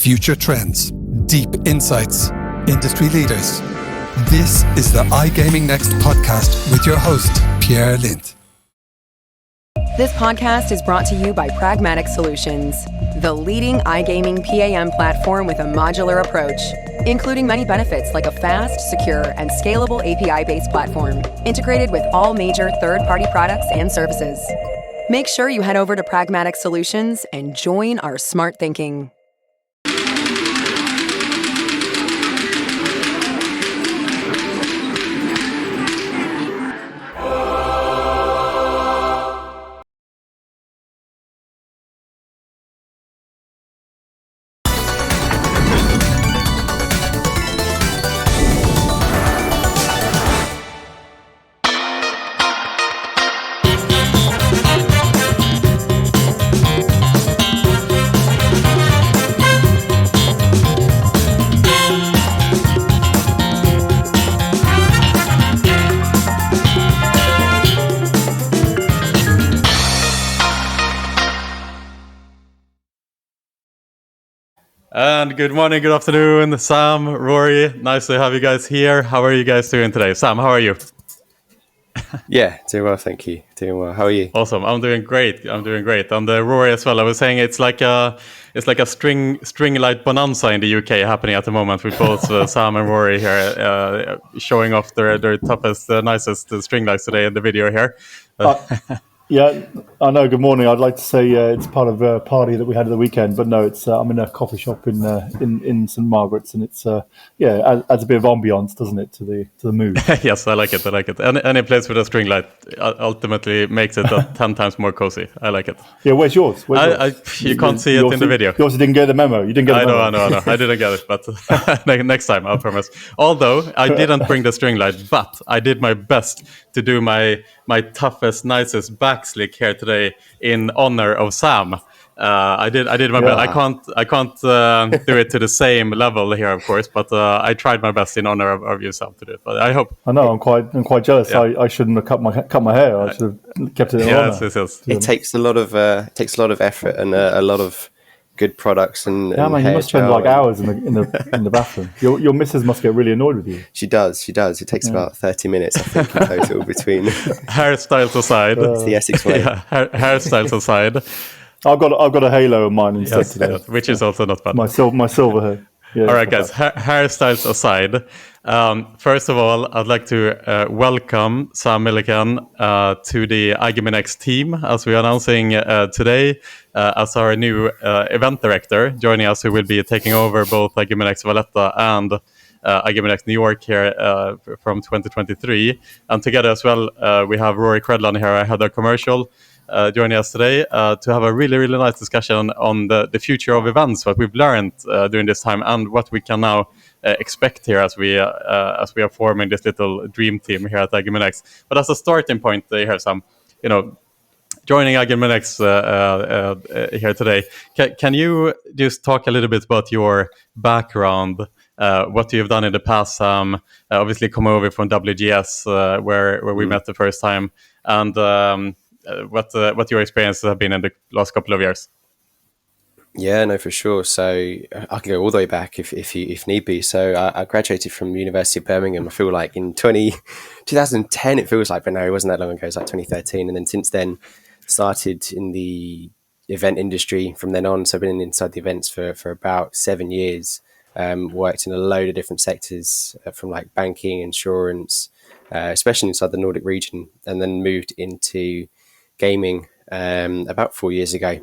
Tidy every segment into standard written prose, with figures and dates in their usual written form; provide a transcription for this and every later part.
future trends, deep insights, industry leaders. This is the iGaming Next podcast with your host, Pierre, Lindh. This podcast is brought to you by Pragmatic Solutions, the leading iGaming PAM platform with a modular approach, including many benefits like a fast, secure, and scalable API-based platform, integrated with all major third-party products and services. Make sure you head over to Pragmatic Solutions and join our smart thinking. And good morning, good afternoon, Sam, Rory. Nice to have you guys here. How are you guys doing today? Sam, how are you? Yeah, doing well, thank you. Doing well. How are you? Awesome. I'm doing great. And Rory as well. I was saying it's like a string light bonanza in the UK happening at the moment with both Sam and Rory here showing off their toughest, nicest string lights today in the video here. Yeah, I know. Good morning. I'd like to say it's part of a party that we had at the weekend, but no, it's I'm in a coffee shop in St Margaret's, and it's adds a bit of ambience, doesn't it, to the mood? Yes, I like it. Any place with a string light ultimately makes it 10 times more cozy. I like it. Yeah, where's yours? You can't see it in the video. You also didn't get the memo. You didn't get the memo. I know. I didn't get it, but next time, I promise. Although I didn't bring the string light, but I did my best to do my toughest, nicest back slick here today in honor of Sam. I did my best. I can't do it to the same level here, of course, but I tried my best in honor of you, Sam, to do it. But I hope. I know. I'm quite jealous. Yeah. I shouldn't have cut my hair. I should have kept it in honor. Yes. It takes a lot of effort and a lot of good products and man, you must spend like hours in the bathroom. Your missus must get really annoyed with you. She does. It takes about 30 minutes, I think, in total between hairstyles aside. It's the Essex way. Yeah, hairstyles aside. I've got a halo on mine instead today. Yes, which is also not bad. My silver hair. Yeah, all right, guys. Hairstyles aside, first of all, I'd like to welcome Sam Milliken to the iGaming Next team, as we are announcing today as our new event director, joining us, who will be taking over both iGaming Next Valletta and iGaming Next New York here from 2023. And together as well, we have Rory Credland here, our head of commercial, joining us today to have a really, really nice discussion on the future of events, what we've learned during this time, and what we can now expect here as we are forming this little dream team here at iGaming Next. But as a starting point, here, Sam, joining iGaming Next here today, can you just talk a little bit about your background, what you've done in the past, Sam? Obviously, come over from WGS, where we met the first time, and what your experiences have been in the last couple of years. Yeah, no, for sure. So I can go all the way back if need be. So I graduated from the University of Birmingham. I feel like in 2010, it feels like, but no, it wasn't that long ago. It was like 2013. And then since then, started in the event industry from then on. So I've been inside the events for about 7 years. Worked in a load of different sectors from like banking, insurance, especially inside the Nordic region, and then moved into gaming about 4 years ago,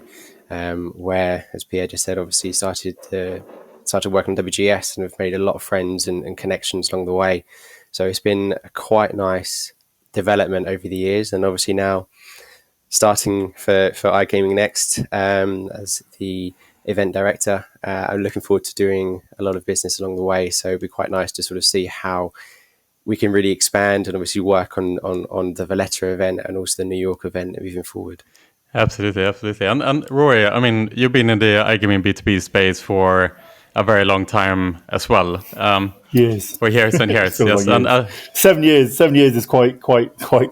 where, as Pierre just said, obviously started working on WGS and have made a lot of friends and connections along the way. So it's been a quite nice development over the years, and obviously now starting for iGaming Next as the event director. I'm looking forward to doing a lot of business along the way, so it'd be quite nice to sort of see how we can really expand and obviously work on the Valletta event and also the New York event moving forward. Absolutely. And Rory, I mean, you've been in the iGaming B2B space for a very long time as well. Years. For years and years. Feels Yes, like and years. 7 years is quite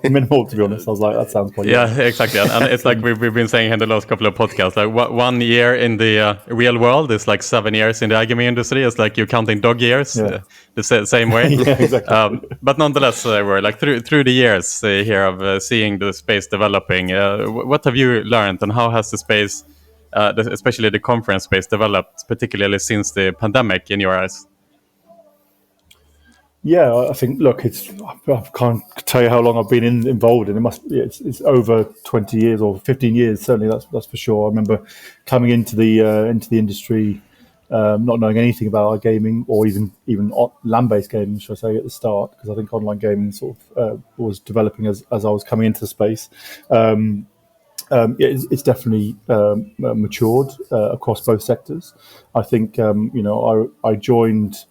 minimal, to be honest. I was like, that sounds quite yeah, young. exactly. And it's like we've been saying in the last couple of podcasts, like 1 year in the real world is like 7 years in the iGaming industry. It's like you're counting dog years the same way. Yeah, exactly. But nonetheless, we're like through the years here of seeing the space developing. What have you learned, and how has the space, especially the conference space, developed, particularly since the pandemic, in your eyes? Yeah, I think. Look, I can't tell you how long I've been involved in. It's over 20 years or 15 years. Certainly, that's for sure. I remember coming into the industry, not knowing anything about iGaming or even land-based gaming, should I say, at the start, because I think online gaming sort of was developing as I was coming into the space. It's definitely matured across both sectors. I think I joined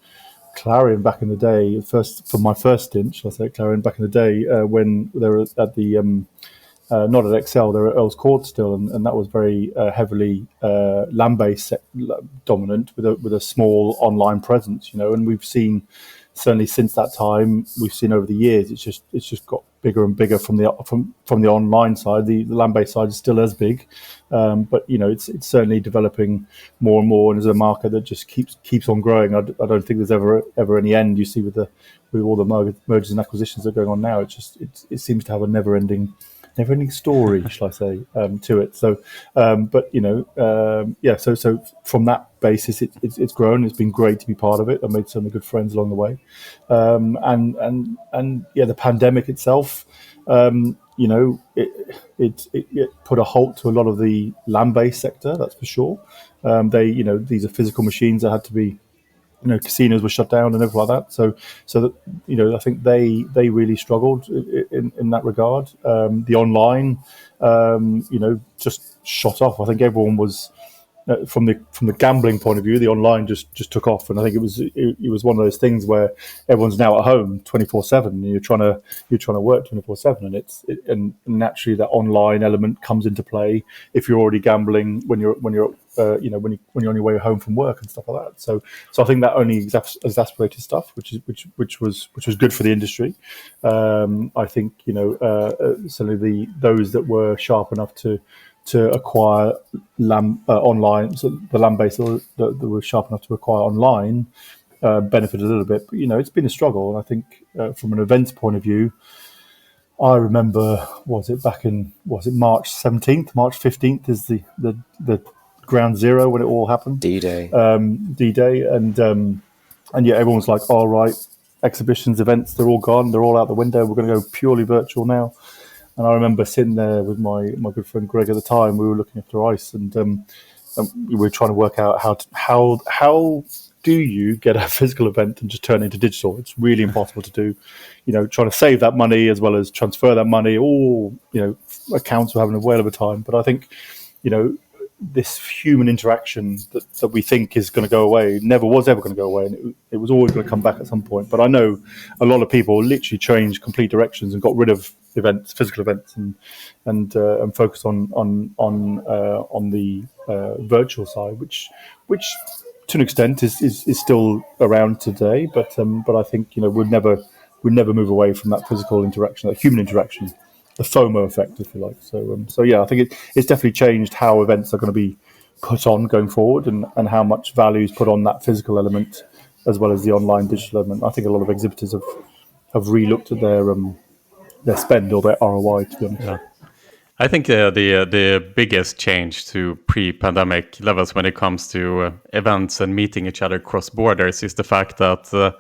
Clarion back in the day, for my first stint, shall I say, Clarion back in the day, when they were at the not at Excel, they were at Earl's Court still, and that was very heavily land-based dominant with a small online presence, and we've seen, certainly since that time, we've seen over the years, it's just got bigger and bigger from the online side. The land-based side is still as big, but it's certainly developing more and more, and is a market that just keeps on growing. I don't think there's ever any end. You see with all the mergers and acquisitions that are going on now, it seems to have a never-ending story, shall I say, to it. So, So from that basis, it's grown. It's been great to be part of it. I made so many good friends along the way, the pandemic itself, it put a halt to a lot of the land-based sector. That's for sure. These are physical machines that had to be. Casinos were shut down and everything like that. So that, I think they really struggled in that regard. The online, just shot off. I think everyone was from the gambling point of view. The online just took off, and I think it was one of those things where everyone's now at home 24/7, and you're trying to work 24/7, and naturally that online element comes into play if you're already gambling when you're when you're on your way home from work and stuff like that. So I think that only exacerbated stuff, which was good for the industry. I think certainly those that were sharp enough to acquire online, so the land-based that were sharp enough to acquire online benefited a little bit. But it's been a struggle, and I think from an events point of view, I remember, was it March 17th, March 15th is the ground zero when it all happened. D-Day. D-Day, and everyone was like, all right, exhibitions, events, they're all gone, they're all out the window, we're going to go purely virtual now. And I remember sitting there with my good friend Greg at the time. We were looking after ice, and we were trying to work out how do you get a physical event and just turn it into digital? It's really impossible to do. Trying to save that money as well as transfer that money. All accounts were having a whale of a time. But I think this human interaction that we think is going to go away never was ever going to go away, and it was always going to come back at some point. But I know a lot of people literally changed complete directions and got rid of physical events, and focused on the virtual side, which to an extent is still around today. But I think we'd never move away from that physical interaction, that human interaction. The FOMO effect, if you like. So I think it's definitely changed how events are going to be put on going forward, and how much value is put on that physical element as well as the online digital element. I think a lot of exhibitors have re-looked at their spend or their ROI, to be honest. Yeah. I think the biggest change to pre-pandemic levels when it comes to events and meeting each other cross borders is the fact that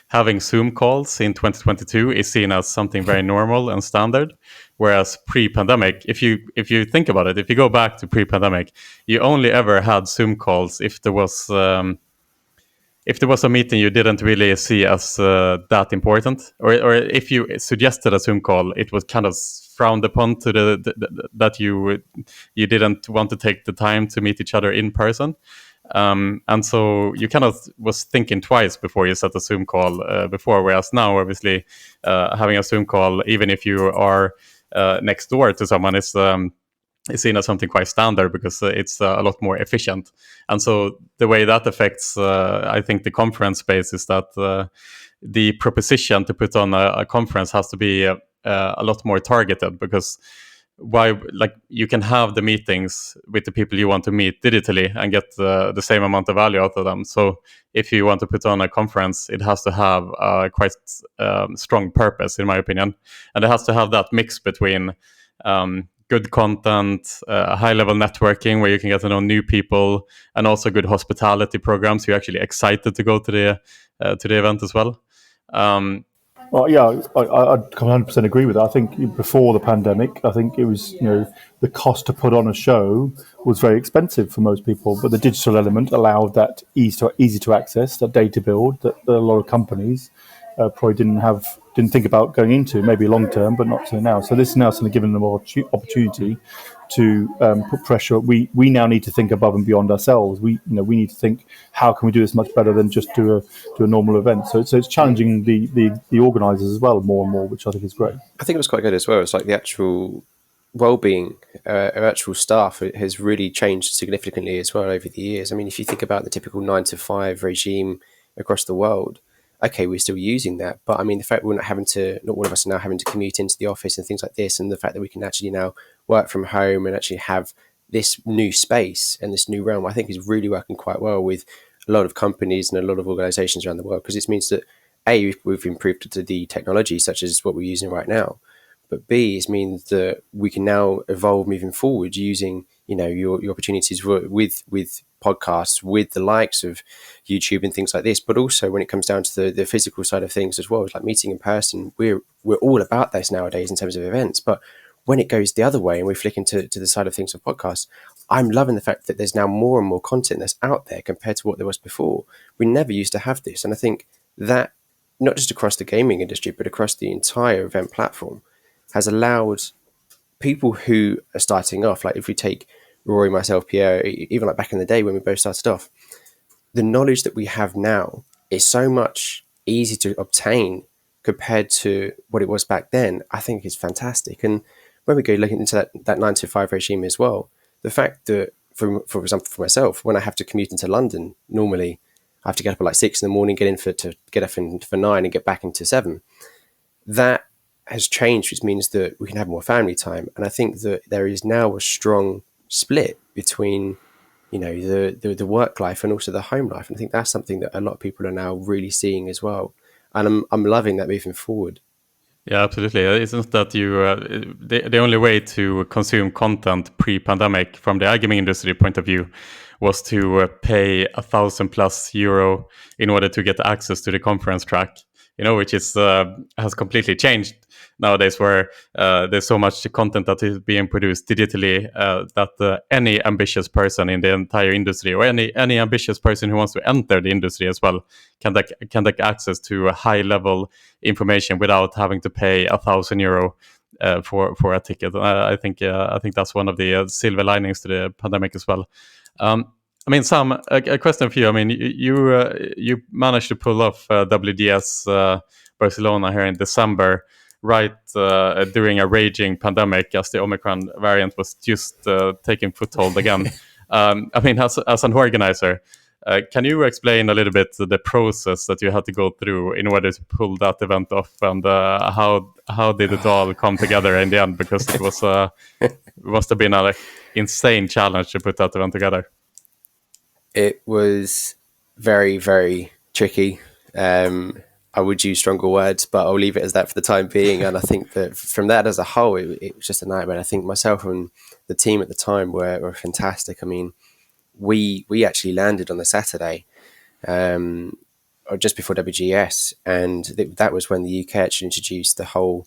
having Zoom calls in 2022 is seen as something very normal and standard, whereas pre-pandemic, if you think about it, if you go back to pre-pandemic, you only ever had Zoom calls if there was a meeting you didn't really see as that important, or if you suggested a Zoom call, it was kind of frowned upon to that you didn't want to take the time to meet each other in person. And so you kind of was thinking twice before you set a Zoom call before, whereas now, obviously, having a Zoom call, even if you are next door to someone, is is seen as something quite standard because it's a lot more efficient. And so the way that affects, I think, the conference space is that the proposition to put on a conference has to be a lot more targeted, because you can have the meetings with the people you want to meet digitally and get the same amount of value out of them. So if you want to put on a conference, it has to have a quite strong purpose, in my opinion, and it has to have that mix between good content, high-level networking where you can get to know new people, and also good hospitality programs. You're actually excited to go to the event as well. Well, yeah, I'd 100% agree with that. I think before the pandemic, I think it was, the cost to put on a show was very expensive for most people, but the digital element allowed that easy to access, that data build that a lot of companies probably didn't think about going into, maybe long term, but not so now. So this is now sort of giving them opportunity to put pressure. We now need to think above and beyond ourselves. We need to think, how can we do this much better than just do a normal event? So it's challenging the organisers as well more and more, which I think is great. I think it was quite good as well. It's like the actual well-being of actual staff has really changed significantly as well over the years. I mean, if you think about the typical 9-to-5 regime across the world, okay, we're still using that, but I mean, the fact not all of us are now having to commute into the office and things like this, and the fact that we can actually now work from home and actually have this new space and this new realm, I think is really working quite well with a lot of companies and a lot of organizations around the world, because it means that A, we've improved the technology, such as what we're using right now, but B, it means that we can now evolve moving forward using, your opportunities with podcasts, with the likes of YouTube and things like this. But also when it comes down to the physical side of things as well, it's like meeting in person. We're all about this nowadays in terms of events. But when it goes the other way and we flick into the side of things of podcasts, I'm loving the fact that there's now more and more content that's out there compared to what there was before. We never used to have this. And I think that not just across the gaming industry, but across the entire event platform has allowed people who are starting off, like if we take Rory, myself, Pierre, even like back in the day when we both started off, the knowledge that we have now is so much easier to obtain compared to what it was back then. I think is fantastic. And when we go looking into that 9-to-5 regime as well, the fact that, for example, for myself, when I have to commute into London, normally I have to get up at like 6 a.m, get up for 9 and get back into 7. That has changed, which means that we can have more family time. And I think that there is now a strong split between, the work life and also the home life. And I think that's something that a lot of people are now really seeing as well. And I'm loving that moving forward. Yeah, absolutely. Isn't that the only way to consume content pre-pandemic from the iGaming industry point of view was to pay €1,000+ in order to get access to the conference track, which is has completely changed nowadays, where there's so much content that is being produced digitally that any ambitious person in the entire industry, or any ambitious person who wants to enter the industry as well, can get access to a high level information without having to pay €1,000 for a ticket. I think that's one of the silver linings to the pandemic as well. I mean, Sam, a question for you. I mean, you managed to pull off WDS Barcelona here in December, right during a raging pandemic, as the Omicron variant was just taking foothold again. I mean, as an organizer, can you explain a little bit the process that you had to go through in order to pull that event off, and how did it all come together in the end? Because it was it must have been an insane challenge to put that event together. It was very, very tricky. I would use stronger words, but I'll leave it as that for the time being. And I think that from that as a whole, it was just a nightmare. I think myself and the team at the time were fantastic. I mean, we actually landed on the Saturday, or just before WGS, and that was when the UK actually introduced the whole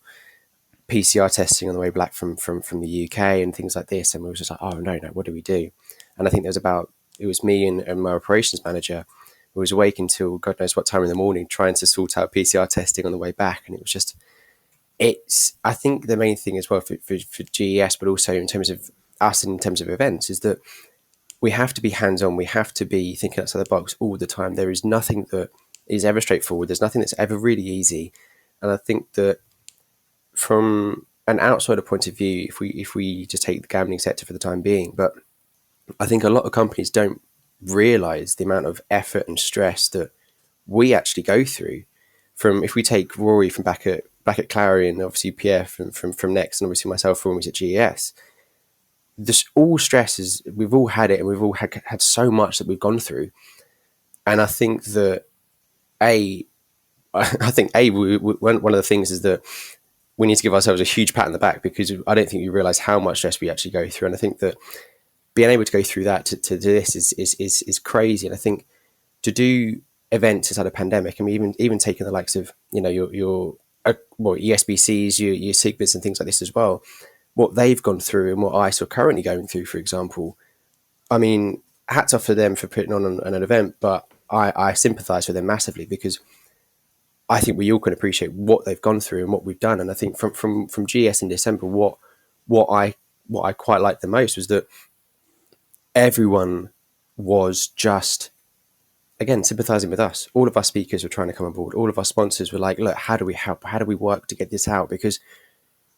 PCR testing on the way back from the UK and things like this. And we were just like, oh no, what do we do? And I think it was me and my operations manager who was awake until God knows what time in the morning trying to sort out PCR testing on the way back. And it was just, I think the main thing as well for GES, but also in terms of us and in terms of events, is that we have to be hands-on. We have to be thinking outside the box all the time. There is nothing that is ever straightforward. There's nothing that's ever really easy. And I think that from an outsider point of view, if we just take the gambling sector for the time being, but I think a lot of companies don't realize the amount of effort and stress that we actually go through. From, if we take Rory from back at Clary, and obviously Pierre from Next, and obviously myself from when we was at GES, this all stresses, we've all had it, and we've all had so much that we've gone through. And I think that one of the things is that we need to give ourselves a huge pat on the back, because I don't think we realize how much stress we actually go through. And I think that being able to go through that to do this is crazy. And I think to do events inside a pandemic, I mean, even taking the likes of, your ESBCs, your SIGBITs and things like this as well, what they've gone through and what ICE are currently going through, for example, I mean, hats off to them for putting on an event, but I sympathise with them massively, because I think we all can appreciate what they've gone through and what we've done. And I think from GS in December, what I quite liked the most was that everyone was just, again, sympathising with us. All of our speakers were trying to come on board. All of our sponsors were like, look, how do we help? How do we work to get this out? Because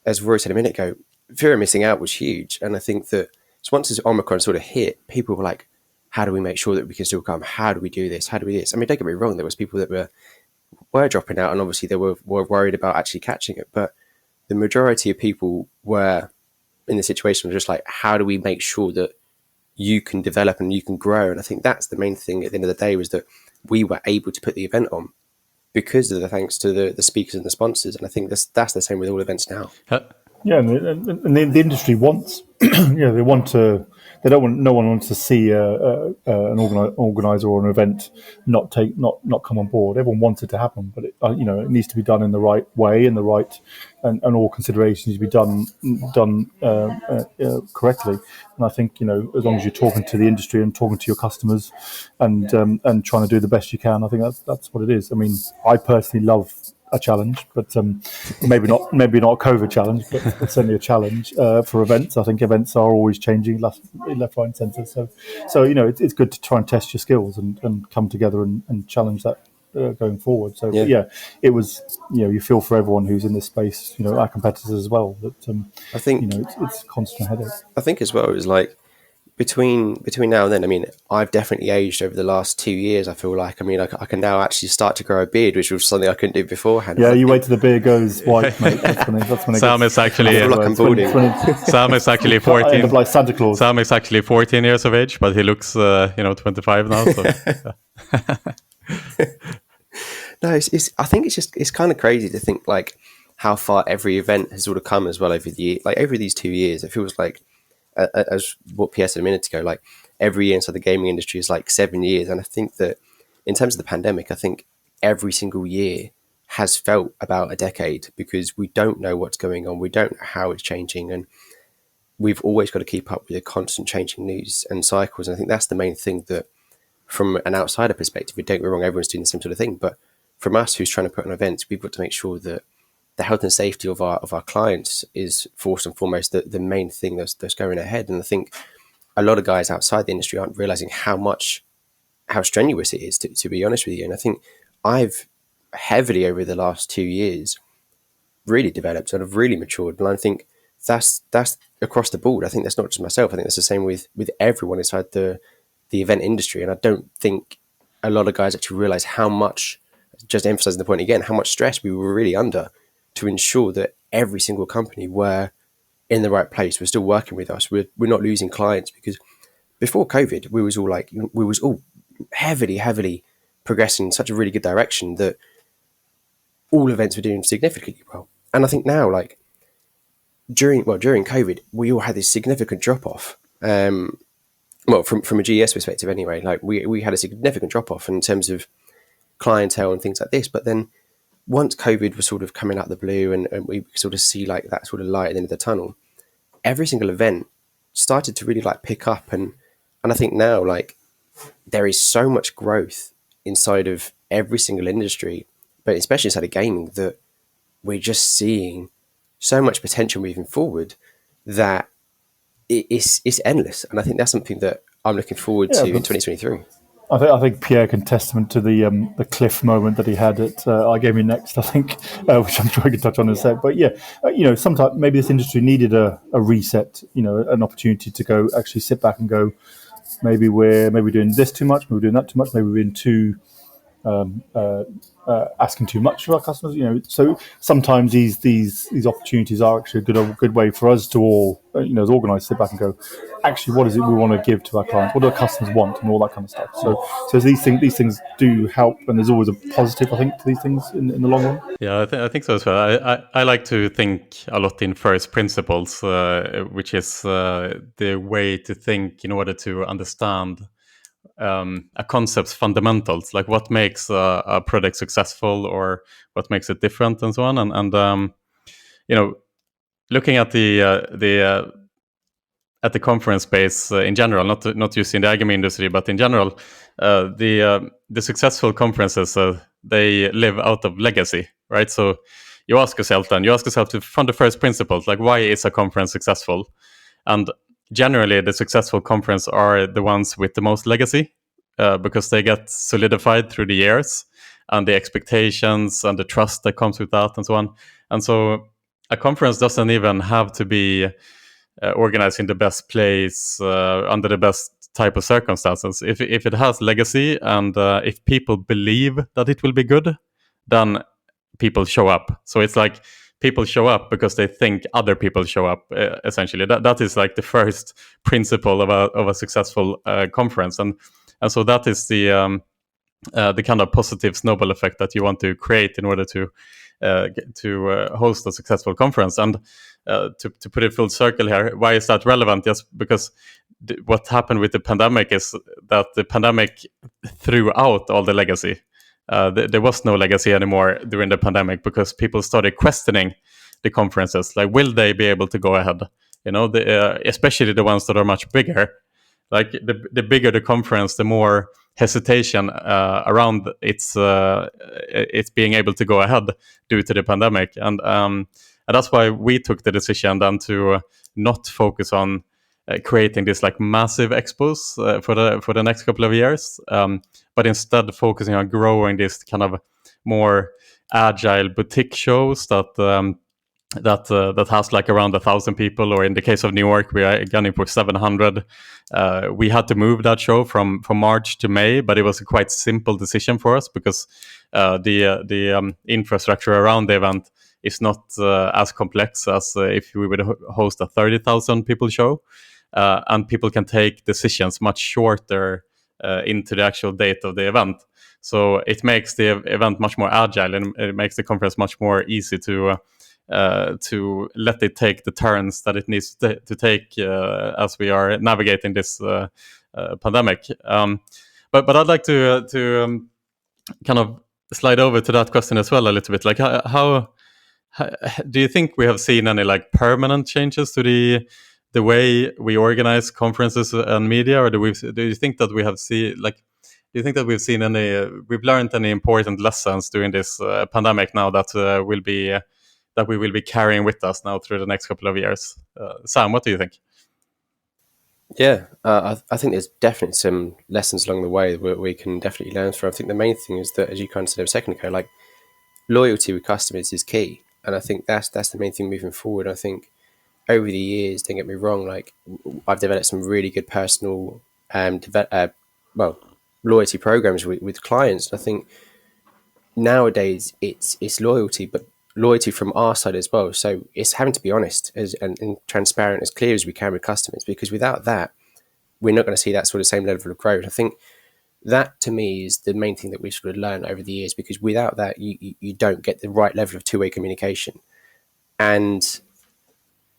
as Rory said a minute ago, fear of missing out was huge. And I think that once this Omicron sort of hit, people were like, how do we make sure that we can still come? How do we do this? How do we do this? I mean, don't get me wrong, there was people that were dropping out, and obviously they were worried about actually catching it. But the majority of people were in the situation were just like, how do we make sure that you can develop and you can grow? And I think that's the main thing at the end of the day, was that we were able to put the event on because of the thanks to the speakers and the sponsors. And I think that's the same with all events now. Yeah, and the industry wants, they want to. They don't want. No one wants to see an organizer or an event not come on board. Everyone wants it to happen, but it needs to be done in the right way, and and all considerations need to be done correctly. And I think as long as you're talking to the industry and talking to your customers, and trying to do the best you can, I think that's what it is. I mean, I personally love a challenge, but maybe not a COVID challenge, but certainly a challenge for events. I think events are always changing left, right, and centre. So it's good to try and test your skills and come together and challenge that going forward. So yeah, it was you feel for everyone who's in this space. Our competitors as well. But I think it's constant headache. I think as well it was like between now and then, I mean, I've definitely aged over the last 2 years. I feel like, I mean, I can now actually start to grow a beard, which was something I couldn't do beforehand. Yeah, you wait till the beard goes white, mate. That's when Sam is actually Sam is actually 14. End up like Santa Claus. Sam is actually 14 years of age, but he looks 25 now. So. No, I think it's kind of crazy to think like how far every event has sort of come as well over the year. Like over these 2 years, it feels like, as what Pierre said a minute ago, like every year inside the gaming industry is like 7 years. And I think that in terms of the pandemic, I think every single year has felt about a decade, because we don't know what's going on. We don't know how it's changing. And we've always got to keep up with the constant changing news and cycles. And I think that's the main thing, that from an outsider perspective, don't get me wrong, everyone's doing the same sort of thing. But from us who's trying to put on events, we've got to make sure that the health and safety of our clients is first and foremost the main thing that's going ahead. And I think a lot of guys outside the industry aren't realizing how strenuous it is, to be honest with you. And I think I've heavily over the last 2 years really developed and I've really matured. And I think that's across the board. I think that's not just myself. I think that's the same with everyone inside the event industry. And I don't think a lot of guys actually realize how much, just emphasizing the point again, how much stress we were really under to ensure that every single company were in the right place, we're still working with us, we're not losing clients. Because before COVID, we was all heavily progressing in such a really good direction that all events were doing significantly well. And I think now, like during COVID, we all had this significant drop off. From a GES perspective anyway, like we had a significant drop off in terms of clientele and things like this. But then once COVID was sort of coming out of the blue and we sort of see like that sort of light at the end of the tunnel, every single event started to really like pick up. And I think now like there is so much growth inside of every single industry, but especially inside of gaming, that we're just seeing so much potential moving forward that it's endless. And I think that's something that I'm looking forward to in 2023. I think Pierre can testament to the cliff moment that he had at iGaming Next. I think, which I'm sure he can touch on in a sec. But yeah, sometimes maybe this industry needed a reset. An opportunity to go actually sit back and go, maybe we're doing this too much, maybe we're doing that too much, maybe we're being too asking too much of our customers. So sometimes these opportunities are actually a good way for us to all, as organised, sit back and go, actually, what is it we want to give to our clients? What do our customers want, and all that kind of stuff. So these things do help, and there's always a positive, I think, to these things in the long run. Yeah, I think so as well. I like to think a lot in first principles, which is the way to think in order to understand a concept's fundamentals, like what makes a product successful or what makes it different, and so on. And looking at the conference space in general, not just in the iGaming industry, but in general, the successful conferences they live out of legacy, right? So you ask yourself from the first principles, like why is a conference successful? And generally, the successful conference are the ones with the most legacy, because they get solidified through the years, and the expectations and the trust that comes with that, and so on. And so a conference doesn't even have to be organized in the best place, under the best type of circumstances. If it has legacy, and if people believe that it will be good, then people show up. So it's like people show up because they think other people show up. Essentially, that is like the first principle of a successful conference, and so that is the kind of positive snowball effect that you want to create in order to host a successful conference. And to put it full circle here, why is that relevant? Just because what happened with the pandemic is that the pandemic threw out all the legacy. There was no legacy anymore during the pandemic, because people started questioning the conferences, like, will they be able to go ahead? Especially the ones that are much bigger. Like the bigger the conference, the more hesitation around its being able to go ahead due to the pandemic, and that's why we took the decision then to not focus on creating this like massive expos for the next couple of years, but instead focusing on growing this kind of more agile boutique shows that has like around 1,000 people, or in the case of New York, we are gunning for 700. We had to move that show from March to May, but it was a quite simple decision for us, because the infrastructure around the event is not as complex as if we would host a 30,000 people show, and people can take decisions much shorter into the actual date of the event. So it makes the event much more agile, and it makes the conference much more easy to let it take the turns that it needs to take as we are navigating this pandemic. But I'd like to kind of slide over to that question as well a little bit. Like, how do you think we have seen any like permanent changes to the way we organize conferences and media, or do you think that we have seen like? Do you think that we've learned any important lessons during this pandemic now that we will be carrying with us now through the next couple of years? Sam, what do you think? Yeah, I think there's definitely some lessons along the way that we can definitely learn from. I think the main thing is that, as you kind of said a second ago, like loyalty with customers is key, and I think that's the main thing moving forward. I think over the years, don't get me wrong, like I've developed some really good personal loyalty programs with clients. I think nowadays it's loyalty, but loyalty from our side as well. So it's having to be honest and transparent, as clear as we can with customers, because without that, we're not going to see that sort of same level of growth. I think that to me is the main thing that we've sort of learned over the years, because without that, you don't get the right level of two-way communication. And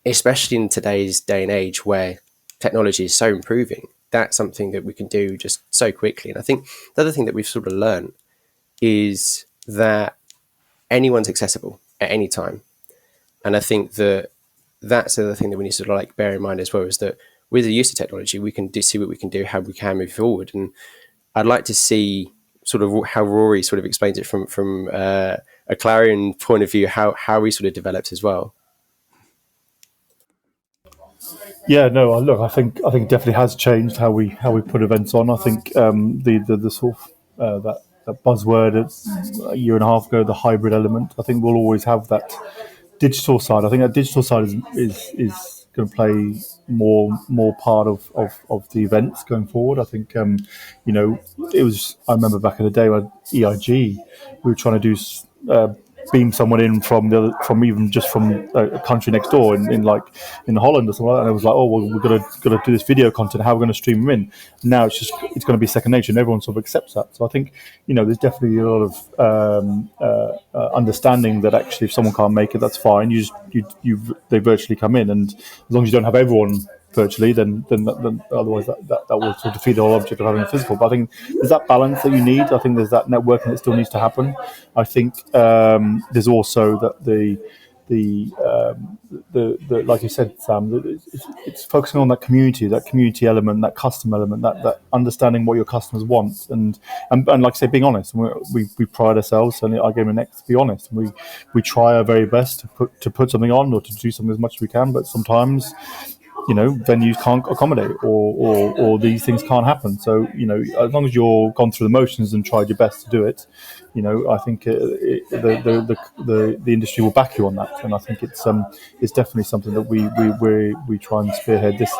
especially in today's day and age where technology is so improving, that's something that we can do just so quickly. And I think the other thing that we've sort of learned is that anyone's accessible at any time. And I think that's the other thing that we need to sort of like bear in mind as well, is that with the use of technology, we can see what we can do, how we can move forward. And I'd like to see sort of how Rory sort of explains it from a Clarion point of view, how we sort of developed as well. Yeah, no. Look, I think it definitely has changed how we put events on. I think the sort of that buzzword a year and a half ago, the hybrid element. I think we'll always have that digital side. I think that digital side is going to play more part of the events going forward. I think it was. I remember back in the day when EIG, we were trying to do. Beam someone in from even just from a country next door in Holland or something like that, and it was like, oh well, we've got to do this video content. How are we going to stream them in? Now it's going to be second nature, and everyone sort of accepts that. So I think there's definitely a lot of understanding that actually if someone can't make it, that's fine. They virtually come in, and as long as you don't have everyone virtually, then otherwise that will sort of defeat the whole object of having a physical. But I think there's that balance that you need. I think there's that networking that still needs to happen. I think there's also that the like you said, Sam, it's focusing on that community element, that customer element, that understanding what your customers want, and like I say, being honest. We pride ourselves, certainly at iGaming Next, to be honest. We try our very best to put something on or to do something as much as we can, but sometimes venues can't accommodate or these things can't happen. So, as long as you're gone through the motions and tried your best to do it, I think the industry will back you on that. And I think it's definitely something that we try and spearhead this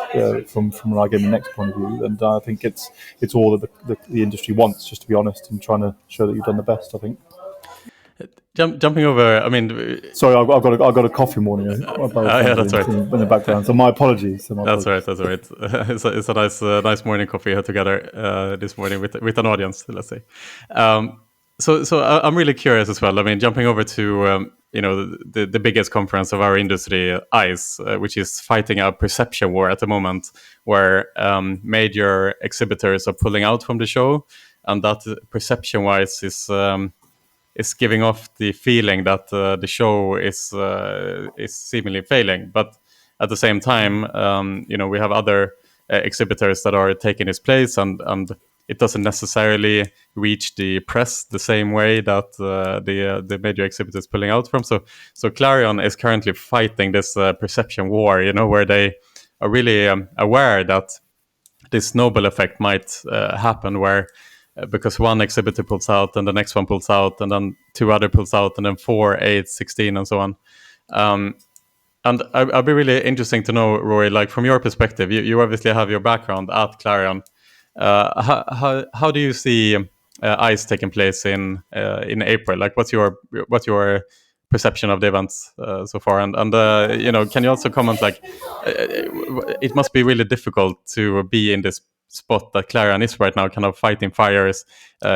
from an iGaming Next point of view. And I think it's all that the industry wants, just to be honest, and trying to show that you've done the best, I think. Jumping over, I mean, sorry, I've got a coffee morning. Yeah, that's right. In the background, so my apologies. That's right. It's a nice morning coffee here together this morning with an audience, let's say. So I'm really curious as well. I mean, jumping over to the biggest conference of our industry, ICE, which is fighting a perception war at the moment, where major exhibitors are pulling out from the show, and that perception-wise is giving off the feeling that the show is seemingly failing. But at the same time, we have other exhibitors that are taking its place, and it doesn't necessarily reach the press the same way that the major exhibitors pulling out from. So Clarion is currently fighting this perception war, where they are really aware that this snowball effect might happen, where because one exhibitor pulls out and the next one pulls out and then two other pulls out and then 4, 8, 16 and so on. And I'd be really interesting to know, Rory, like from your perspective, you obviously have your background at Clarion. How do you see ICE taking place in April? Like, what's your perception of the events so far? And can you also comment, like, it must be really difficult to be in this spot that Clarion is right now, kind of fighting fires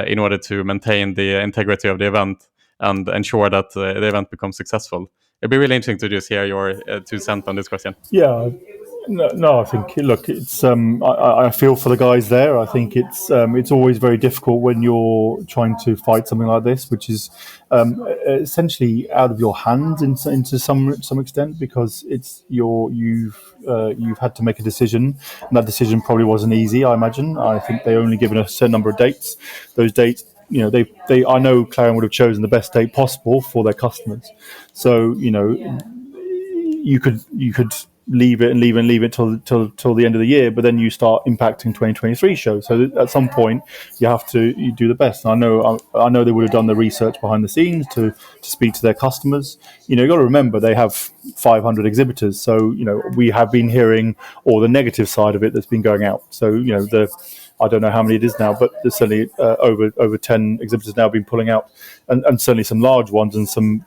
in order to maintain the integrity of the event and ensure that the event becomes successful. It'd be really interesting to just hear your 2 cents on this question. Yeah. No, I think, look, it's I feel for the guys there. I think it's always very difficult when you're trying to fight something like this, which is essentially out of your hands into some extent, because you've had to make a decision, and that decision probably wasn't easy. I imagine. I think they only given a certain number of dates. Those dates, I know Clarion would have chosen the best date possible for their customers. So you could leave it till the end of the year, but then you start impacting 2023 shows. So at some point you do the best. And I know they would have done the research behind the scenes to speak to their customers. You've got to remember they have 500 exhibitors, so we have been hearing all the negative side of it that's been going out. So I don't know how many it is now, but there's certainly over 10 exhibitors now been pulling out, and certainly some large ones and some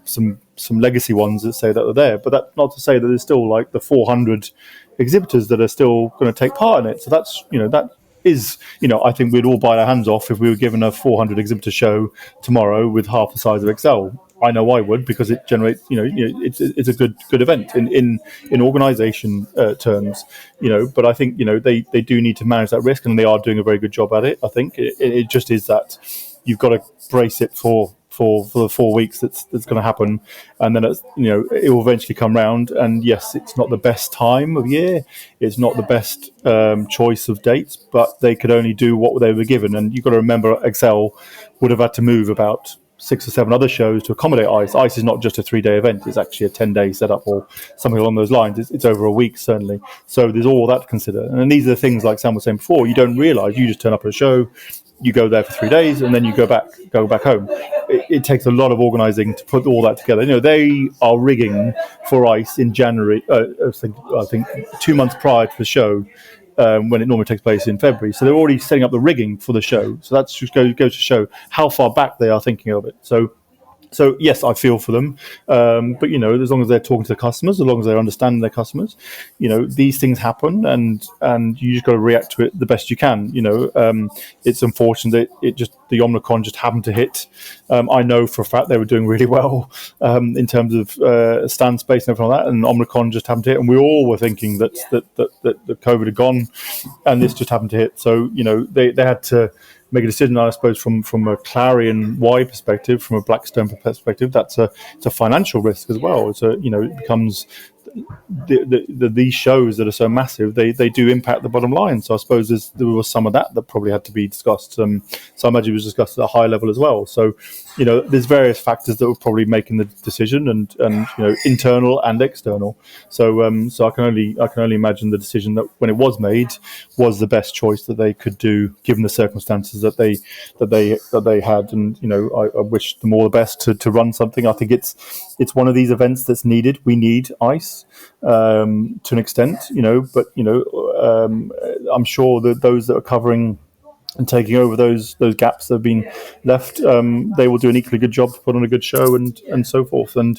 legacy ones that say that are there. But that's not to say that there's still like the 400 exhibitors that are still going to take part in it. So that's that is I think we'd all bite our hands off if we were given a 400 exhibitor show tomorrow with half the size of Excel. I know I would, because it generates, it's a good event in organisation terms, But I think they do need to manage that risk, and they are doing a very good job at it. I think it just is that you've got to brace it for the 4 weeks that's going to happen, and then it will eventually come round. And yes, it's not the best time of year, it's not the best choice of dates, but they could only do what they were given. And you've got to remember, Excel would have had to move about 6 or 7 other shows to accommodate ice. Ice is not just a 3-day event; it's actually a 10-day setup or something along those lines. It's over a week certainly. So there's all that to consider. And these are the things, like Sam was saying before, you don't realise. You just turn up at a show, you go there for 3 days, and then you go back home. It takes a lot of organising to put all that together. They are rigging for ice in January. I think 2 months prior to the show. When it normally takes place in February. So they're already setting up the rigging for the show. So that just goes to show how far back they are thinking of it. So yes, I feel for them, but as long as they're talking to the customers, as long as they're understanding their customers, these things happen, and you just got to react to it the best you can. It's unfortunate that the Omicron just happened to hit. I know for a fact they were doing really well in terms of stand space and everything like that, and Omicron just happened to hit, and we all were thinking that COVID had gone, and this just happened to hit. So they had to make a decision, I suppose, from a Clarion Y perspective, from a Blackstone perspective. It's a financial risk as well. It becomes these shows that are so massive, they do impact the bottom line. So I suppose there was some of that probably had to be discussed. So I imagine it was discussed at a high level as well. So there's various factors that were probably making the decision, and internal and external. So I can only imagine the decision that when it was made was the best choice that they could do given the circumstances that they had. And I wish them all the best to run something. I think it's one of these events that's needed. We need ice to an extent, but I'm sure that those that are covering and taking over those gaps that have been left, they will do an equally good job to put on a good show and so forth. And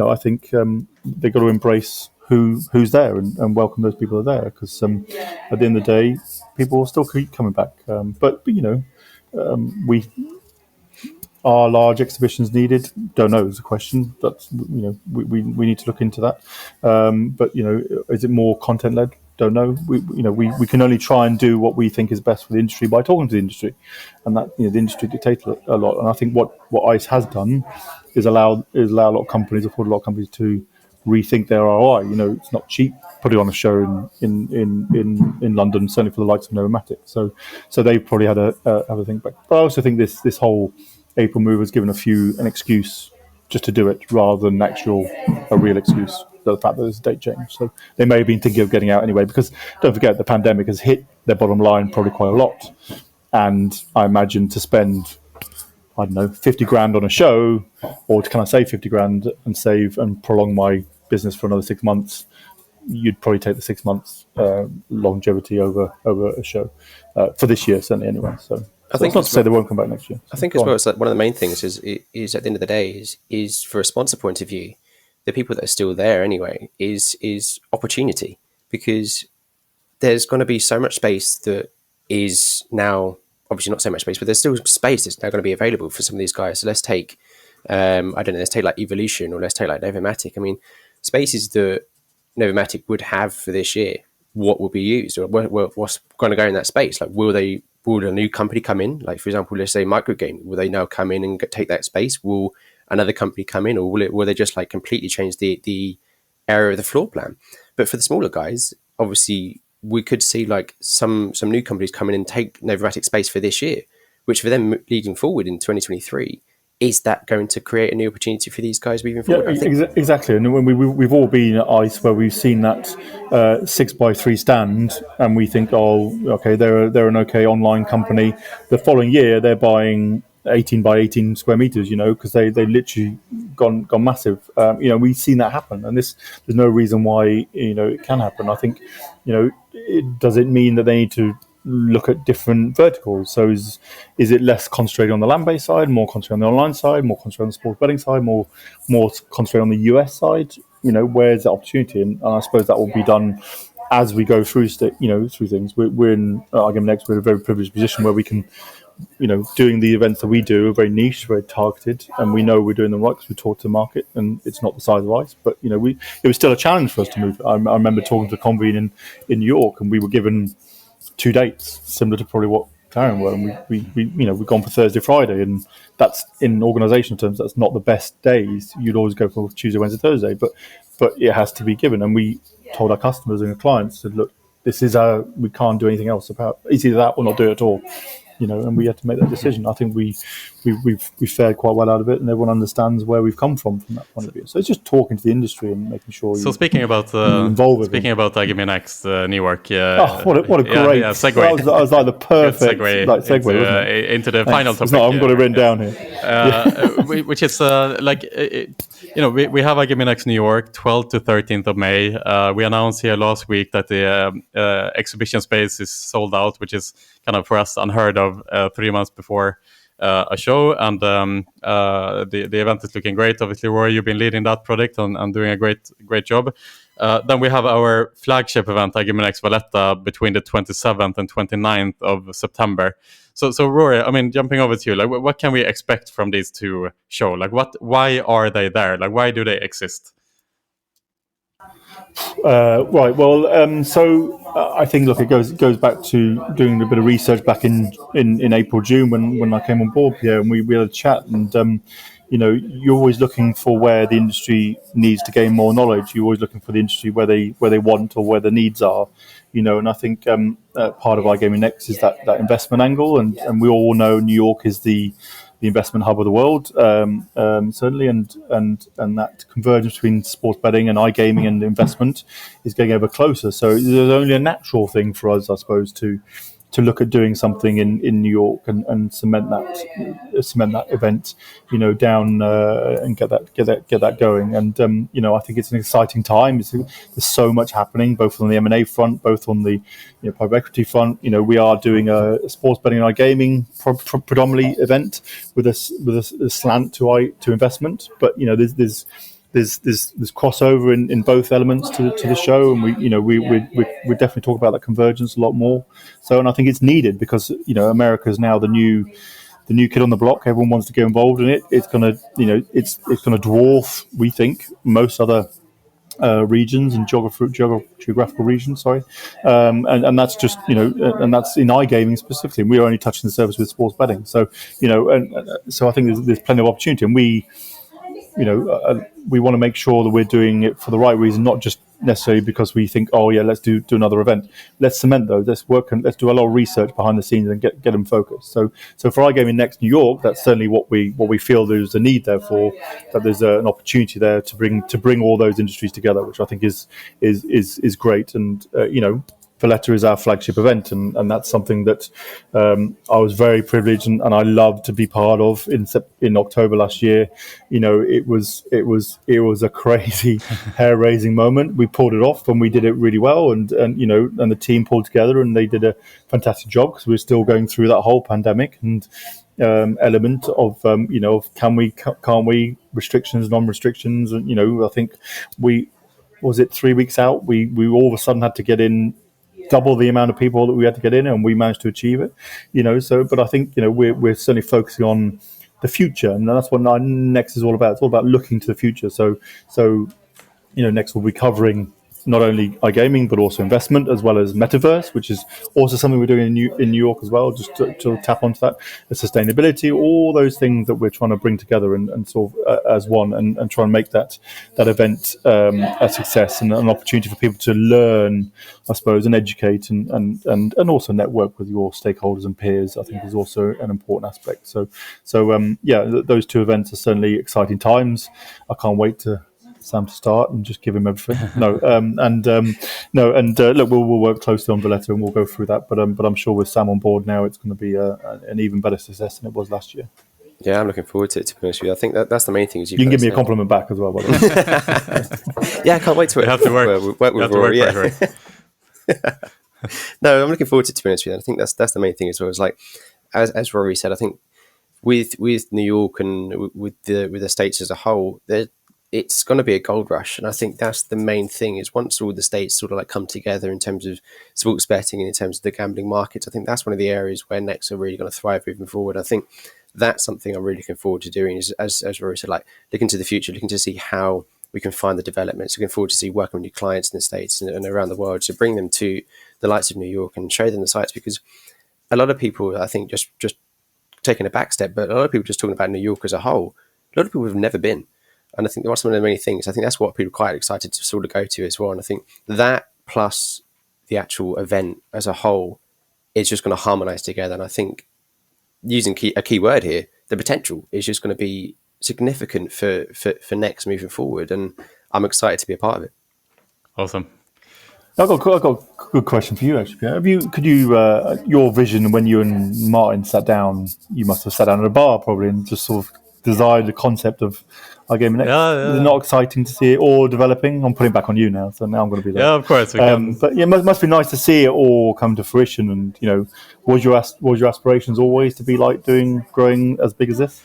I think they've got to embrace who's there and welcome those people that are there, because at the end of the day, people will still keep coming back. But we. Are large exhibitions needed? Don't know. Is a question. That's we need to look into that. But is it more content led? Don't know. We can only try and do what we think is best for the industry by talking to the industry, and that the industry dictates a lot. And I think what ICE has done is allow a lot of companies, afford a lot of companies to rethink their ROI. It's not cheap putting on a show in London, certainly for the likes of Novomatic. So they probably had a think back. But I also think this whole April move has given a few an excuse just to do it rather than a real excuse. The fact that there's a date change. So they may have been thinking of getting out anyway, because don't forget the pandemic has hit their bottom line probably quite a lot. And I imagine to spend, I don't know, 50 grand on a show, or can I save 50 grand and save and prolong my business for another 6 months, you'd probably take the 6 months longevity over a show for this year, certainly anyway. So I think not to say they won't come back next year. I think as well, it's like one of the main things is at the end of the day is for a sponsor point of view, the people that are still there anyway is opportunity, because there's going to be so much space that is now, obviously not so much space, but there's still space that's now going to be available for some of these guys. So let's take, let's take like Evolution, or let's take like Novomatic. I mean, spaces that Novomatic would have for this year, what will be used, or what's going to go in that space? Like, will a new company come in? Like, for example, let's say Microgame, will they now come in and take that space? Will another company come in, or will they just like completely change the area of the floor plan? But for the smaller guys, obviously, we could see like some new companies come in and take Novomatic space for this year, which for them leading forward in 2023, is that going to create a new opportunity for these guys moving forward? Yeah, exactly. And when we've all been at ICE where we've seen that 6x3 stand, and we think, oh, okay, they're an okay online company. The following year, they're buying 18 by 18 square meters, because they literally gone massive. We've seen that happen, and there's no reason why it can happen. I think does it mean that they need to look at different verticals? So is it less concentrated on the land-based side, more concentrated on the online side, more concentrated on the sports betting side, more concentrated on the US side? Where's the opportunity? And I suppose that will be done as we go through through things. We're in iGaming Next, we're in a very privileged position where we can, doing the events that we do are very niche, very targeted, and we know we're doing them right because we talk to the market, and it's not the size of ICE, but it was still a challenge for us to move. I remember talking to Convene in New York, and we were given 2 dates, similar to probably what Clarion were, and we've gone for Thursday, Friday, and that's, in organisation terms, that's not the best days. You'd always go for Tuesday, Wednesday, Thursday, but it has to be given. And we told our customers and our clients that, look, this is we can't do anything else about. It's either that or not do it at all. and we had to make that decision. I think we've fared quite well out of it, and everyone understands where we've come from that point of view. So it's just talking to the industry and making sure. So speaking about iGaming Next, New York. What a great segue. That was like the perfect segue into the final topic. I've got it written down here. Which is we have iGaming Next New York, 12th to 13th of May. We announced here last week that the exhibition space is sold out, which is kind of for us unheard of 3 months before a show, and the event is looking great. Obviously, Rory, you've been leading that project and doing a great job. Then we have our flagship event, iGaming Next Valletta, between the 27th and 29th of September. So Rory, I mean, jumping over to you, like, what can we expect from these two shows? Like, why are they there? Like, why do they exist? Right. Well, so I think, look, it goes back to doing a bit of research back in April, June when I came on board, Pierre, and we had a chat. And you're always looking for where the industry needs to gain more knowledge. You're always looking for the industry where they want or where the needs are. And I think part of iGaming Next is that investment angle, and we all know New York is the investment hub of the world, certainly, and that convergence between sports betting and iGaming and investment is getting ever closer. So there's only a natural thing for us, I suppose, to look at doing something in New York and cement that event, down and get that going. And I think it's an exciting time. There's so much happening, both on the M&A front, both on the private equity front. We are doing a sports betting and iGaming predominantly event with a slant to investment, but there's crossover in both elements to the show, and we definitely talk about that convergence a lot more. So, and I think it's needed because America is now the new kid on the block. Everyone wants to get involved in it. It's gonna dwarf, we think, most other regions and geographical regions. Sorry, and that's just and that's in iGaming specifically. We're only touching the surface with sports betting. So so I think there's plenty of opportunity, and we want to make sure that we're doing it for the right reason, not just necessarily because we think, oh yeah, let's do another event. Let's cement those. Let's work and let's do a lot of research behind the scenes and get them focused. So for iGaming Next New York, that's certainly what we feel there's a need there for. That there's an opportunity there to bring all those industries together, which I think is great. And Valletta is our flagship event, and that's something that I was very privileged and I loved to be part of in October last year. It was a crazy hair-raising moment. We pulled it off and we did it really well, and the team pulled together and they did a fantastic job because we're still going through that whole pandemic and element of can't we, restrictions, non-restrictions, and I think was it 3 weeks out we all of a sudden had to get in double the amount of people that we had to get in, and we managed to achieve it. But I think we're certainly focusing on the future, and that's what Next is all about. It's all about looking to the future. So Next will be covering not only iGaming but also investment as well as metaverse, which is also something we're doing in New York as well, just to tap onto that, the sustainability, all those things that we're trying to bring together and sort of as one, and try and make that event a success and an opportunity for people to learn, I suppose, and educate and also network with your stakeholders and peers. I think is also an important aspect. So those two events are certainly exciting times. I can't wait to Sam to start and just give him everything. Look, we'll work closely on Valletta and we'll go through that. But I'm sure with Sam on board now, it's going to be an even better success than it was last year. Yeah, I'm looking forward to it. To be honest with you, I think that's the main thing. Is you can give me a compliment back as well. By the way. Yeah, I can't wait to have to work with Rory. No, I'm looking forward to be honest with you. I think that's the main thing as well. It's like as Rory said, I think with New York and with the states as a whole, it's going to be a gold rush, and I think that's the main thing. Is once all the states sort of like come together in terms of sports betting and in terms of the gambling markets, I think that's one of the areas where Next are really going to thrive moving forward. I think that's something I'm really looking forward to doing. Is as Rory said, like looking to the future, looking to see how we can find the developments. Looking forward to see working with new clients in the States and around the world to bring them to the likes of New York and show them the sites, because a lot of people, I think, just taking a back step, but a lot of people just talking about New York as a whole. A lot of people have never been. And I think that's one of the many things. I think that's what people are quite excited to sort of go to as well. And I think that plus the actual event as a whole is just going to harmonize together. And I think using a key word here, the potential is just going to be significant for Next moving forward, and I'm excited to be a part of it. Awesome. I've got a good question for you, actually, Pierre. Your vision when you and Martin sat down, you must have sat down at a bar probably and just sort of designed the concept of iGaming Next. Yeah. Is it not exciting to see it all developing? I'm putting it back on you now, so now I'm going to be there. Yeah, of course. We can. But yeah, it must be nice to see it all come to fruition. And, you know, was your aspirations always to be like growing as big as this?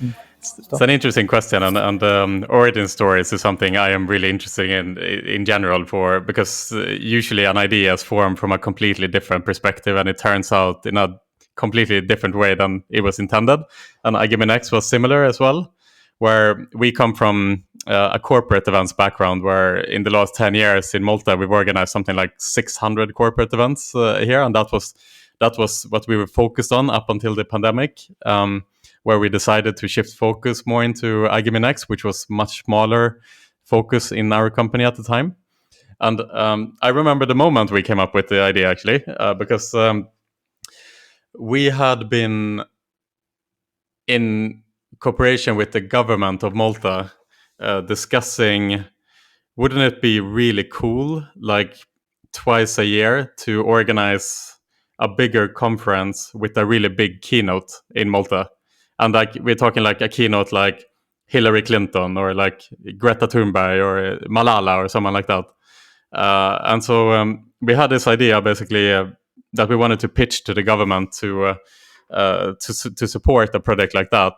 It's an interesting question, and origin stories is something I am really interested in general because usually an idea is formed from a completely different perspective, and it turns out in a completely different way than it was intended. And iGaming Next was similar as well, where we come from a corporate events background, where in the last 10 years in Malta we've organized something like 600 corporate events here, and that was what we were focused on up until the pandemic. Where we decided to shift focus more into iGaming Next, which was much smaller focus in our company at the time. And I remember the moment we came up with the idea, actually, because we had been in cooperation with the government of Malta discussing, wouldn't it be really cool, like twice a year, to organize a bigger conference with a really big keynote in Malta? And like we're talking like a keynote like Hillary Clinton or like Greta Thunberg or Malala or someone like that. And so we had this idea basically that we wanted to pitch to the government to support a project like that.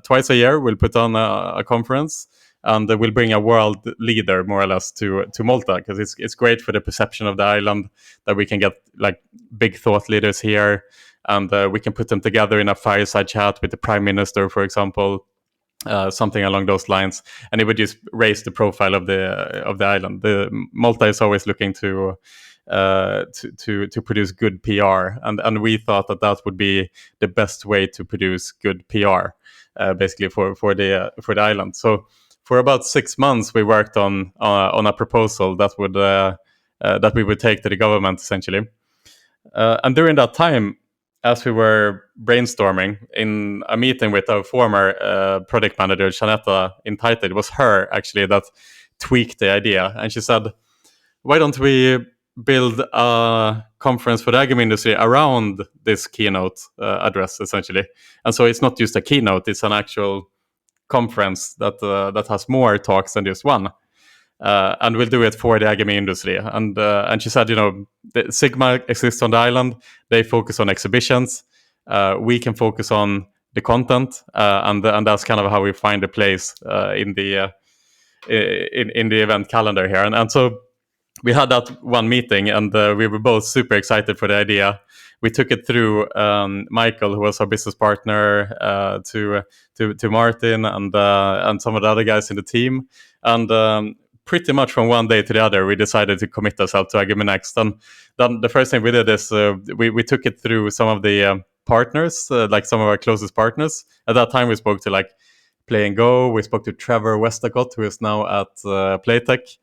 Twice a year we'll put on a conference, and we'll bring a world leader more or less to Malta, because it's great for the perception of the island that we can get like big thought leaders here. And we can put them together in a fireside chat with the Prime Minister, for example, something along those lines, and it would just raise the profile of the island. Malta is always looking to produce good PR, and we thought that would be the best way to produce good PR, basically for the island. So for about 6 months, we worked on a proposal that we would take to the government essentially, and during that time, as we were brainstorming in a meeting with our former project manager, Janetta, it was her actually that tweaked the idea. And she said, why don't we build a conference for the iGaming industry around this keynote address, essentially? And so it's not just a keynote, it's an actual conference that has more talks than just one. And we'll do it for the iGaming industry. And she said, the Sigma exists on the island. They focus on exhibitions. We can focus on the content, and that's kind of how we find a place in the event calendar here. And so we had that one meeting, and we were both super excited for the idea. We took it through Michael, who was our business partner, to Martin and some of the other guys in the team, and pretty much from one day to the other, we decided to commit ourselves to iGaming Next. And then the first thing we did is we took it through some of the partners, like some of our closest partners. At that time, we spoke to like Play and Go. We spoke to Trevor Westacott, who is now at Playtech.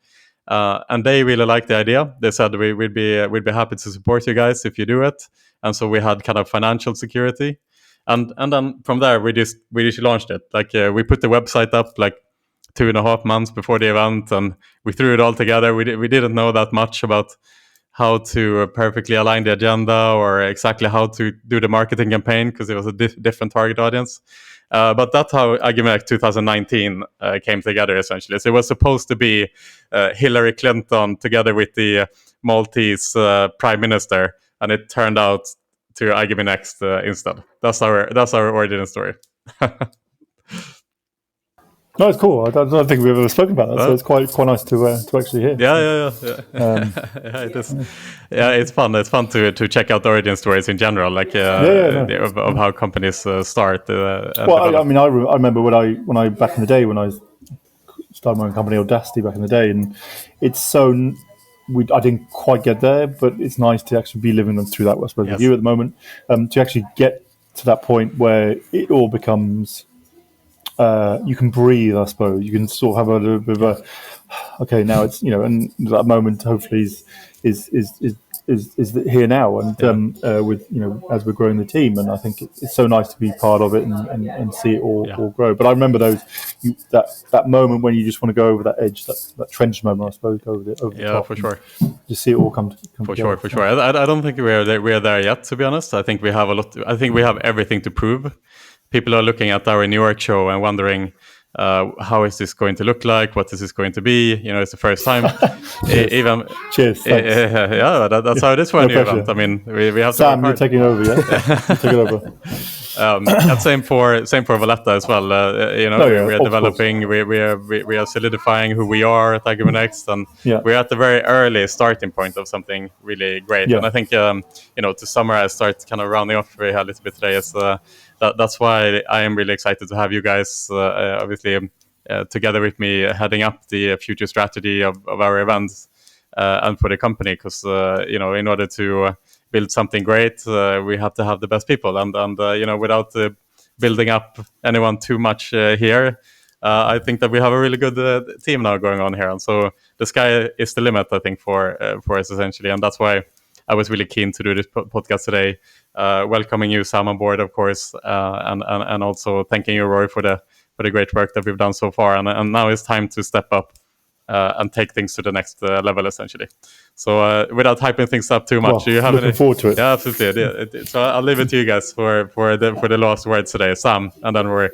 And they really liked the idea. They said we'd be happy to support you guys if you do it. And so we had kind of financial security. And then from there, we just launched it. Like we put the website up like 2.5 months before the event, and we threw it all together. We didn't know that much about how to perfectly align the agenda or exactly how to do the marketing campaign, because it was a different target audience. But that's how iGaming 2019 came together, essentially. So it was supposed to be Hillary Clinton together with the Maltese Prime Minister, and it turned out to iGaming Next instead. That's our origin story. No, it's cool. I don't think we've ever spoken about that, so it's quite nice to actually hear. Yeah. It is. Yeah, it's fun. It's fun to check out origin stories in general, like of how companies start. Well, I remember when I back in the day when I started my own company, Audacity, back in the day, and it's so I didn't quite get there, but it's nice to actually be living through that. I suppose with you at the moment, to actually get to that point where it all becomes. You can breathe, I suppose. You can sort of have a little bit of okay, now it's and that moment hopefully is here now, and with as we're growing the team, and I think it's so nice to be part of it and see it all grow. But I remember that moment when you just want to go over that edge, that trench moment, I suppose, over the top. For sure. Just see it all come For together. sure. I don't think we're there yet, to be honest. I think we have we have everything to prove. People are looking at our New York show and wondering, how is this going to look like? What is this going to be? It's the first time. Cheers. That's how it is for a new event. I mean, we have Sam, you're taking over, yeah? You take it over. And same for Valletta as well. We are developing, we are solidifying who we are at iGaming Next, and we're at the very early starting point of something really great. And I think to summarize, start kind of rounding off a little bit today is that's why I am really excited to have you guys obviously together with me heading up the future strategy of our events and for the company, because in order to build something great, we have to have the best people, and without building up anyone too much here, I think that we have a really good team now going on here, and so the sky is the limit, I think, for us essentially, and that's why I was really keen to do this podcast today, welcoming you, Sam, on board, of course, and also thanking you, Rory, for the great work that we've done so far, and now it's time to step up and take things to the next level, essentially. So without hyping things up too much, do you have looking forward to it? Yeah, absolutely. So I'll leave it to you guys for the last words today, Sam, and then Rory.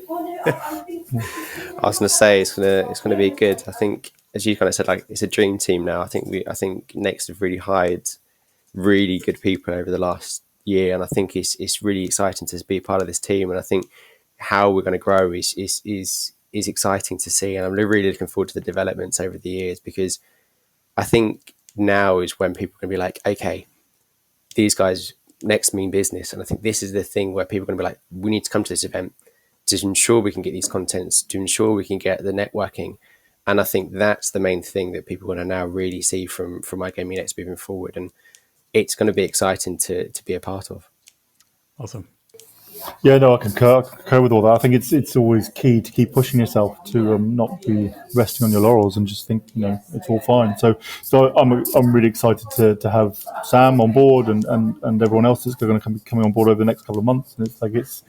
I was going to say it's gonna be good. I think, as you kind of said, like, it's a dream team now. I think Next have really hired really good people over the last year, and I think it's really exciting to be part of this team. And I think how we're going to grow is exciting to see, and I'm really looking forward to the developments over the years, because I think now is when people are going to be like, okay, these guys Next mean business, and I think this is the thing where people are going to be like, we need to come to this event to ensure we can get these contents, to ensure we can get the networking, and I think that's the main thing that people are going to now really see from iGaming Next moving forward, and it's going to be exciting to be a part of. Awesome. Yeah, no, I concur with all that. I think it's always key to keep pushing yourself, to not be resting on your laurels and just think it's all fine. So I'm really excited to have Sam on board and everyone else that's going to be coming on board over the next couple of months. And it's like it's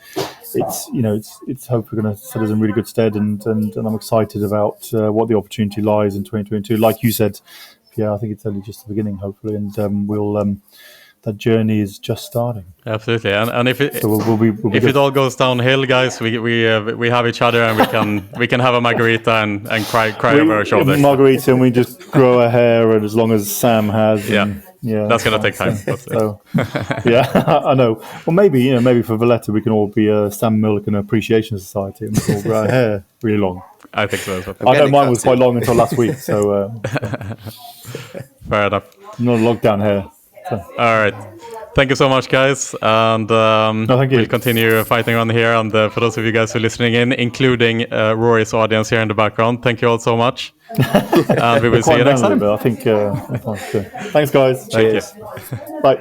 hopefully going to set us in really good stead, and I'm excited about what the opportunity lies in 2022. Like you said, Pierre, I think it's only just the beginning, hopefully, and we'll. That journey is just starting. Absolutely, and if it we'll be if it all goes downhill, guys, we have each other, and we can have a margarita and cry over our shoulders. Margarita, and we just grow our hair, and as long as Sam has, that's gonna take time. So, I know. Well, maybe for Valletta we can all be a Sam Milliken Appreciation Society, and we'll grow our hair really long. I think so as well. I know mine was quite long until last week, so fair enough. Not lockdown hair. So. All right. Thank you so much, guys. And thank you. We'll continue fighting on here. And for those of you guys who are listening in, including Rory's audience here in the background, thank you all so much. And we will see you next time. I think. Thanks, guys. Thank you. Bye.